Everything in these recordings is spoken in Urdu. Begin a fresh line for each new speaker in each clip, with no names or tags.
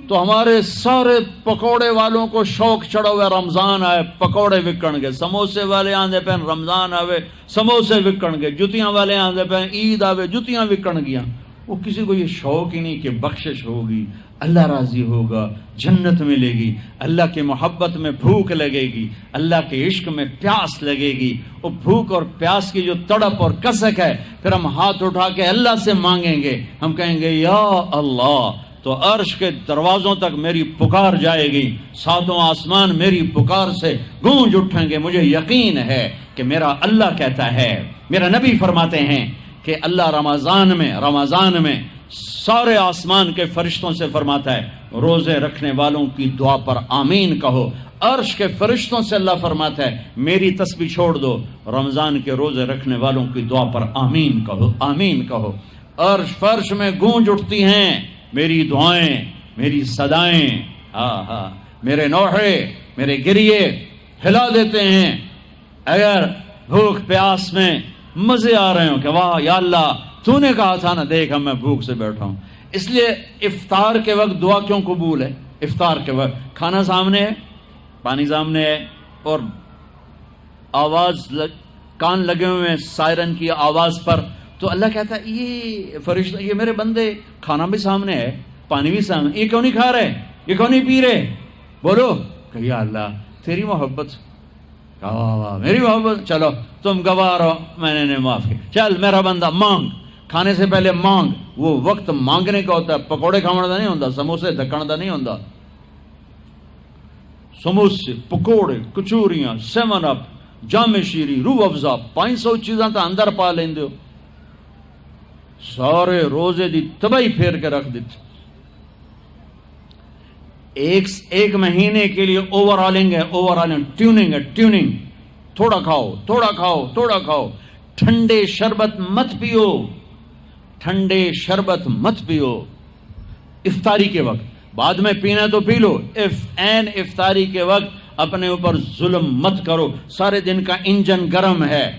تو ہمارے سارے پکوڑے والوں کو شوق چڑھا ہوا رمضان آئے پکوڑے وکن گے، سموسے والے آندے پہ رمضان آوے سموسے وکن گے، جتیاں والے آندے پہ عید آوے جتیاں وکن گیا۔ وہ کسی کو یہ شوق ہی نہیں کہ بخشش ہوگی، اللہ راضی ہوگا، جنت ملے گی، اللہ کی محبت میں بھوک لگے گی، اللہ کے عشق میں پیاس لگے گی۔ وہ بھوک اور پیاس کی جو تڑپ اور کسک ہے، پھر ہم ہاتھ اٹھا کے اللہ سے مانگیں گے، ہم کہیں گے یا اللہ، تو عرش کے دروازوں تک میری پکار جائے گی، ساتوں آسمان میری پکار سے گونج اٹھیں گے۔ مجھے یقین ہے کہ میرا اللہ کہتا ہے، میرا نبی فرماتے ہیں کہ اللہ رمضان میں سارے آسمان کے فرشتوں سے فرماتا ہے روزے رکھنے والوں کی دعا پر آمین کہو۔ عرش کے فرشتوں سے اللہ فرماتا ہے میری تسبیح چھوڑ دو، رمضان کے روزے رکھنے والوں کی دعا پر آمین کہو، آمین کہو۔ عرش فرش میں گونج اٹھتی ہیں میری دعائیں، میری صدائیں، میرے نوحے، میرے گریے ہلا دیتے ہیں۔ اگر بھوک پیاس میں مزے آ رہے ہوں کہ واہ یا اللہ تو نے کہا تھا نا، دیکھ میں بھوک سے بیٹھا ہوں۔ اس لیے افطار کے وقت دعا کیوں قبول ہے؟ افطار کے وقت کھانا سامنے ہے، پانی سامنے ہے، اور آواز کان لگے ہوئے ہیں سائرن کی آواز پر، تو اللہ کہتا ہے یہ فرشتہ، یہ میرے بندے، کھانا بھی سامنے ہے، پانی بھی سامنے، یہ کیوں نہیں کھا رہے، یہ کیوں نہیں پی رہے؟ بولو کہ یا اللہ تیری محبت، میری محبت، چلو تم گواہ رہو، میں نے معاف کیا، چل میرا بندہ مانگ، کھانے سے پہلے مانگ۔ وہ وقت مانگنے کا ہوتا ہے، پکوڑے کھانے کا نہیں ہوتا، سموسے دکن کا نہیں ہوتا۔ سموسے، پکوڑے، کچوریاں، 7 اپ، جام شیری، روح افزا، 500 چیزاں تو اندر پا لیندے ہو، سارے روزے دی تباہی پھیر کے رکھ دیتے۔ ایک مہینے کے لیے اوور آلنگ ہے، ٹیوننگ ہے، ٹیوننگ، تھوڑا کھاؤ تھوڑا کھاؤ تھوڑا کھاؤ، ٹھنڈے شربت مت پیو، ٹھنڈے شربت مت پیو افطاری کے وقت، بعد میں پینا تو پی لو، افطاری کے وقت اپنے اوپر ظلم مت کرو۔ سارے دن کا انجن گرم ہے،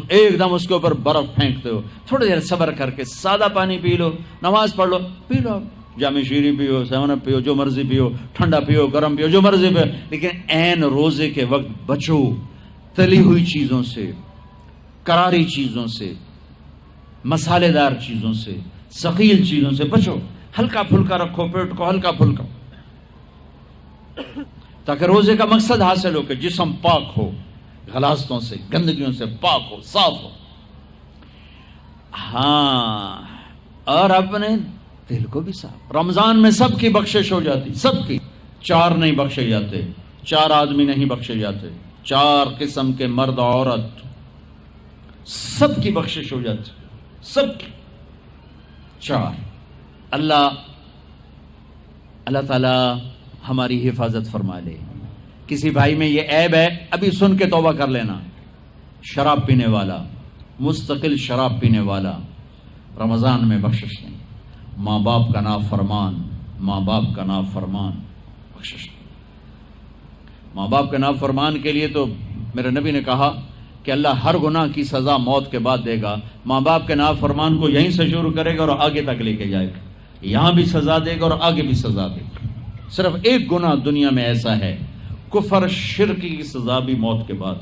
ایک دم اس کے اوپر برف پھینکتے ہو، تھوڑی دیر صبر کر کے سادہ پانی پی لو، نماز پڑھ لو، پی لو، جامع شیری پیو، 7 اپ پیو، جو مرضی پیو، ٹھنڈا پیو، گرم پیو، جو مرضی پیو، لیکن عین روزے کے وقت بچو تلی ہوئی چیزوں سے، کراری چیزوں سے، مسالے دار چیزوں سے، ثقیل چیزوں سے بچو، ہلکا پھلکا رکھو پیٹ کو، ہلکا پھلکا، تاکہ روزے کا مقصد حاصل ہو کہ جسم پاک ہو، غلاظتوں سے، گندگیوں سے پاک ہو، صاف ہو۔ ہاں، اور اپنے دل کو بھی صاف۔ رمضان میں سب کی بخشش ہو جاتی، سب کی، 4 نہیں بخشے جاتے، 4 آدمی نہیں بخشے جاتے، 4 قسم کے مرد عورت، سب کی بخشش ہو جاتی، سب کی، 4۔ اللہ تعالی ہماری حفاظت فرما لے۔ کسی بھائی میں یہ عیب ہے، ابھی سن کے توبہ کر لینا، شراب پینے والا، مستقل شراب پینے والا، رمضان میں بخشش نہیں، ماں باپ کا نافرمان، ماں باپ کا نافرمان، بخشش نہیں۔ ماں باپ کے نافرمان کے لیے تو میرے نبی نے کہا کہ اللہ ہر گناہ کی سزا موت کے بعد دے گا، ماں باپ کے نافرمان کو یہیں سے شروع کرے گا اور آگے تک لے کے جائے گا، یہاں بھی سزا دے گا اور آگے بھی سزا دے گا۔ صرف ایک گناہ دنیا میں ایسا ہے، کفر شرک کی سزا بھی موت کے بعد،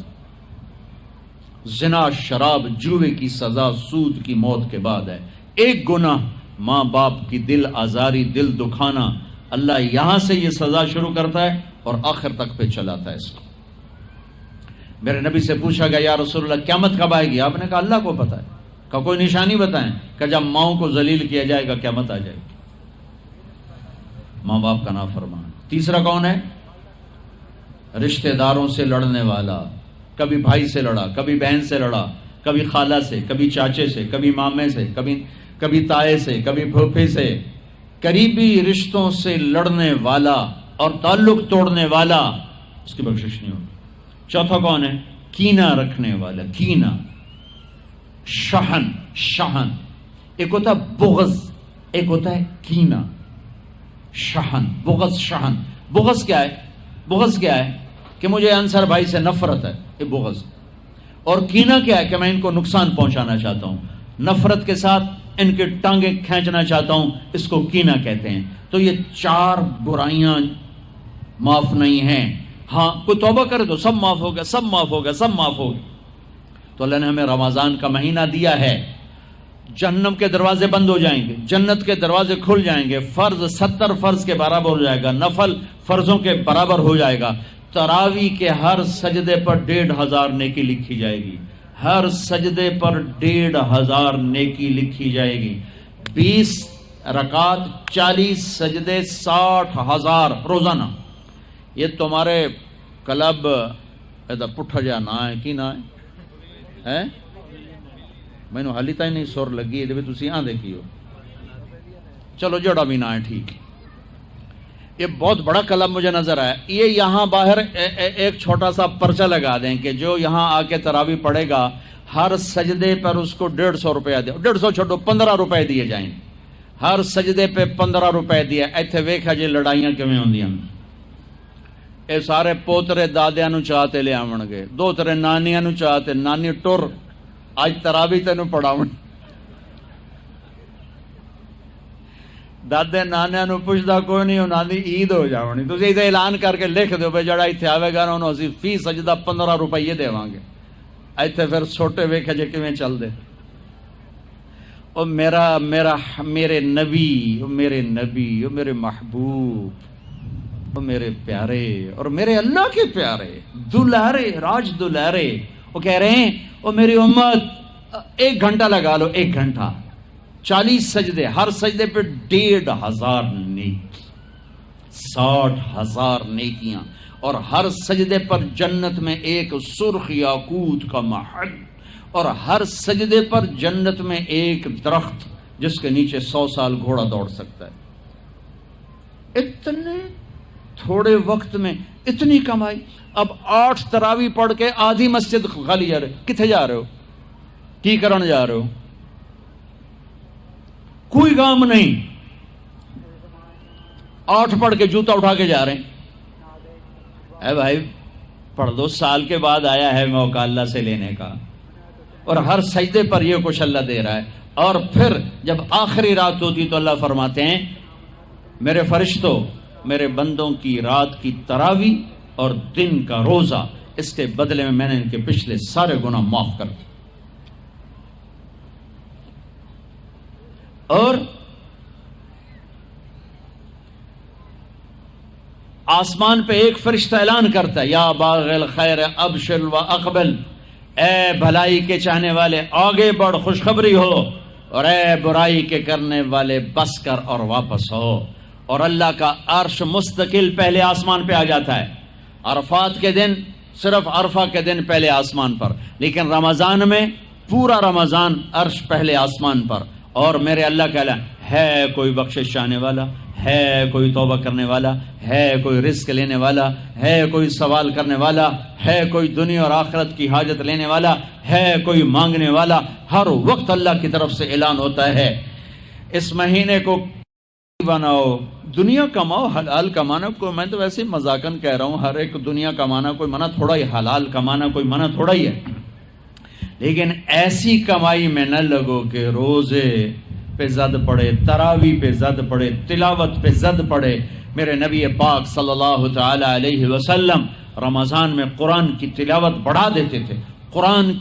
زنا، شراب، جوے کی سزا، سود کی موت کے بعد ہے۔ ایک گناہ ماں باپ کی دل آزاری، دل دکھانا، اللہ یہاں سے یہ سزا شروع کرتا ہے اور آخر تک پہ چلاتا ہے اس کو۔ میرے نبی سے پوچھا گیا یا رسول اللہ قیامت کب آئے گی؟ آپ نے کہا اللہ کو پتہ ہے۔ کہ کوئی نشانی بتائیں؟ کہ جب ماؤں کو ذلیل کیا جائے گا قیامت آ جائے گی۔ ماں باپ کا نافرمان۔ تیسرا کون ہے؟ رشتہ داروں سے لڑنے والا، کبھی بھائی سے لڑا، کبھی بہن سے لڑا، کبھی خالہ سے، کبھی چاچے سے، کبھی مامے سے، کبھی تائے سے، کبھی پھوپھی سے، قریبی رشتوں سے لڑنے والا اور تعلق توڑنے والا، اس کی بخشش نہیں ہوگی۔ چوتھا کون ہے؟ کینہ رکھنے والا، کینہ، شحن، ایک ہوتا ہے بغض، ایک ہوتا ہے کینہ، شحن، بغض، شحن۔ بغض کیا ہے؟ بغض کیا ہے؟ کہ مجھے انصر بھائی سے نفرت ہے، یہ بغض۔ اور کینہ کیا ہے؟ کہ میں ان کو نقصان پہنچانا چاہتا ہوں۔ نفرت کے ساتھ ان کی ٹانگیں کھینچنا چاہتا ہوں، اس کو کینہ کہتے ہیں۔ تو یہ 4 برائیاں معاف نہیں ہیں۔ ہاں کوئی توبہ کرے تو سب معاف ہو گیا، سب معاف ہو گیا، سب معاف ہو گیا۔ تو اللہ نے ہمیں رمضان کا مہینہ دیا ہے، جہنم کے دروازے بند ہو جائیں گے، جنت کے دروازے کھل جائیں گے، فرض 70 فرض کے برابر ہو جائے گا، نفل فرضوں کے برابر ہو جائے گا، تراویح کے ہر سجدے پر 1500 نیکی لکھی جائے گی، ہر سجدے پر 1500 نیکی لکھی جائے گی، 20 رکعت 40 سجدے 60,000 روزانہ۔ یہ تمہارے کلب ایدا پٹھا جا نہ ہے کی نہ ہے مینوں حالی تھی نہیں سر لگی یہ تھی آدھے کی ہو، چلو جڑا بھی نہ ہے ٹھیک۔ یہ بہت بڑا کلب مجھے نظر آیا۔ یہ یہاں باہر ایک چھوٹا سا پرچہ لگا دیں کہ جو یہاں آ کے تراویح پڑھے گا ہر سجدے پر اس کو 150 روپیہ دے، 150 چھوڑو 15 روپے دیے جائیں، ہر سجدے پہ 15 روپے دیا۔ ایتھے ویکھا جی لڑائیاں کیویں ہوندیاں، اے سارے پوترے دادیاں نو چاہتے لے آون گے، 2 نانیاں نو چاہتے، نانی ٹر اج تراویح تینوں پڑھاون، دادے نانیاں نو پوچھدا کوئی نہیں، انہاں دی عید ہو جاونی، تسی ایسے اعلان کر کے لکھ دیو بھئی جڑا ایتھے آوے گا انہوں اسی فی سجدہ 15 روپے دیواں گے۔ ایتھے پھر چھوٹے ویکھے جے کیویں چل دے۔ او میرے نبی، او میرے نبی، او میرے محبوب، او میرے پیارے اور میرے اللہ کے پیارے دلارے راج دلارے، وہ کہہ رہے ہیں او میری امت 1 گھنٹہ لگا لو، 1 گھنٹہ 40 سجدے، ہر سجدے پہ 1500 نیکی، 60,000 نیکیاں، اور ہر سجدے پر جنت میں ایک سرخ یاقوت کا محل، اور ہر سجدے پر جنت میں ایک درخت جس کے نیچے 100 سال گھوڑا دوڑ سکتا ہے۔ اتنے تھوڑے وقت میں اتنی کمائی۔ اب 8 تراویح پڑھ کے آدھی مسجد خالی جا رہے، کتنے جا رہے ہو، کی کرن جا رہے ہو، کوئی کام نہیں، 8 پڑھ کے جوتا اٹھا کے جا رہے ہیں۔ اے بھائی پڑھ دو، سال کے بعد آیا ہے موقع اللہ سے لینے کا، اور ہر سجدے پر یہ کچھ اللہ دے رہا ہے۔ اور پھر جب آخری رات ہوتی تو اللہ فرماتے ہیں میرے فرشتوں، میرے بندوں کی رات کی تراویح اور دن کا روزہ، اس کے بدلے میں میں نے ان کے پچھلے سارے گناہ معاف کر دیے۔ اور آسمان پہ ایک فرشتہ اعلان کرتا ہے یا باغ الخیر ابشر و اقبل، اے بھلائی کے چاہنے والے آگے بڑھ خوشخبری ہو، اور اے برائی کے کرنے والے بس کر اور واپس ہو۔ اور اللہ کا عرش مستقل پہلے آسمان پہ آ جاتا ہے، عرفات کے دن صرف عرفہ کے دن پہلے آسمان پر، لیکن رمضان میں پورا رمضان عرش پہلے آسمان پر۔ اور میرے اللہ کا اعلان ہے کوئی بخشش چاہنے والا، ہے کوئی توبہ کرنے والا، ہے کوئی رزق لینے والا، ہے کوئی سوال کرنے والا، ہے کوئی دنیا اور آخرت کی حاجت لینے والا، ہے کوئی مانگنے والا۔ ہر وقت اللہ کی طرف سے اعلان ہوتا ہے اس مہینے کو بناؤ، دنیا کماؤ، حلال کمانا کوئی، میں تو ویسے مذاقن کہہ رہا ہوں، ہر ایک دنیا کمانا کوئی منع تھوڑا ہی، حلال کمانا کوئی منع تھوڑا ہی ہے، لیکن ایسی کمائی میں نہ لگو کہ روزے پہ زد پڑے، تراویح پہ زد پڑے، تلاوت پہ زد پڑے۔ میرے نبی پاک صلی اللہ تعالی علیہ وسلم رمضان میں قرآن کی تلاوت بڑھا دیتے تھے۔ قرآن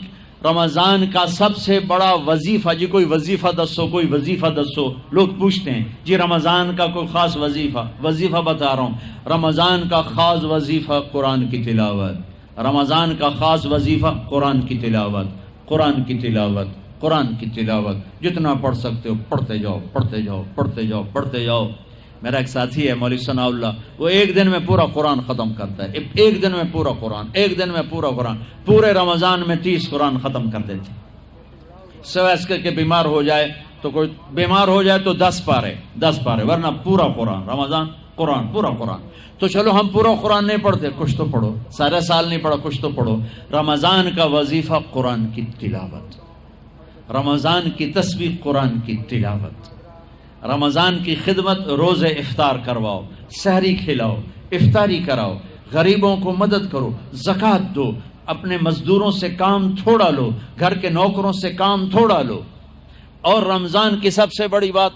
رمضان کا سب سے بڑا وظیفہ، جی کوئی وظیفہ دسو، کوئی وظیفہ دسو، لوگ پوچھتے ہیں جی رمضان کا کوئی خاص وظیفہ بتا رہا ہوں۔ رمضان کا خاص وظیفہ قرآن کی تلاوت، رمضان کا خاص وظیفہ قرآن کی تلاوت، قرآن کی تلاوت، قرآن کی تلاوت، جتنا پڑھ سکتے ہو پڑھتے جاؤ، پڑھتے جاؤ، پڑھتے جاؤ، پڑھتے جاؤ۔ میرا ایک ساتھی ہے مولوی ثناء اللہ، وہ ایک دن میں پورا قرآن ختم کرتا ہے، ایک دن میں پورا قرآن، ایک دن میں پورا قرآن، پورے رمضان میں 30 قرآن ختم کر دیتے، سوائے اس کے بیمار ہو جائے تو، کوئی بیمار ہو جائے تو 10 پارے، ورنہ پورا قرآن، رمضان قرآن، پورا قرآن۔ تو چلو ہم پورا قرآن نہیں پڑھتے، کچھ تو پڑھو، سارے سال نہیں پڑھا، کچھ تو پڑھو۔ رمضان کا وظیفہ قرآن کی تلاوت، رمضان کی تسبیح قرآن کی تلاوت، رمضان کی خدمت، روزے افطار کرواؤ، سحری کھلاؤ، افطاری کراؤ، غریبوں کو مدد کرو، زکوٰۃ دو، اپنے مزدوروں سے کام تھوڑا لو، گھر کے نوکروں سے کام تھوڑا لو، اور رمضان کی سب سے بڑی بات،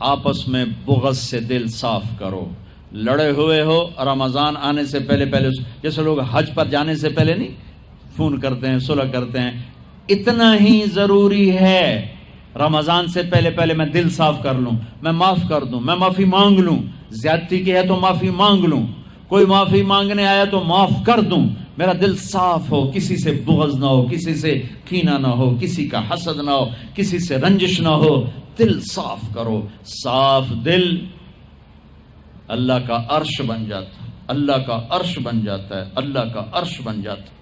آپس میں بغض سے دل صاف کرو. لڑے ہوئے ہو، رمضان آنے سے پہلے جیسے لوگ حج پر جانے سے پہلے نہیں فون کرتے ہیں، صلح کرتے ہیں، اتنا ہی ضروری ہے رمضان سے پہلے میں دل صاف کر لوں، میں معاف کر دوں، میں معافی مانگ لوں. زیادتی کی ہے تو معافی مانگ لوں، کوئی معافی مانگنے آیا تو معاف کر دوں. میرا دل صاف ہو، کسی سے بغض نہ ہو، کسی سے کینہ نہ ہو، کسی کا حسد نہ ہو، کسی سے رنجش نہ ہو. دل صاف کرو. صاف دل اللہ کا عرش بن جاتا ہے، اللہ کا عرش بن جاتا ہے، اللہ کا عرش بن جاتا ہے.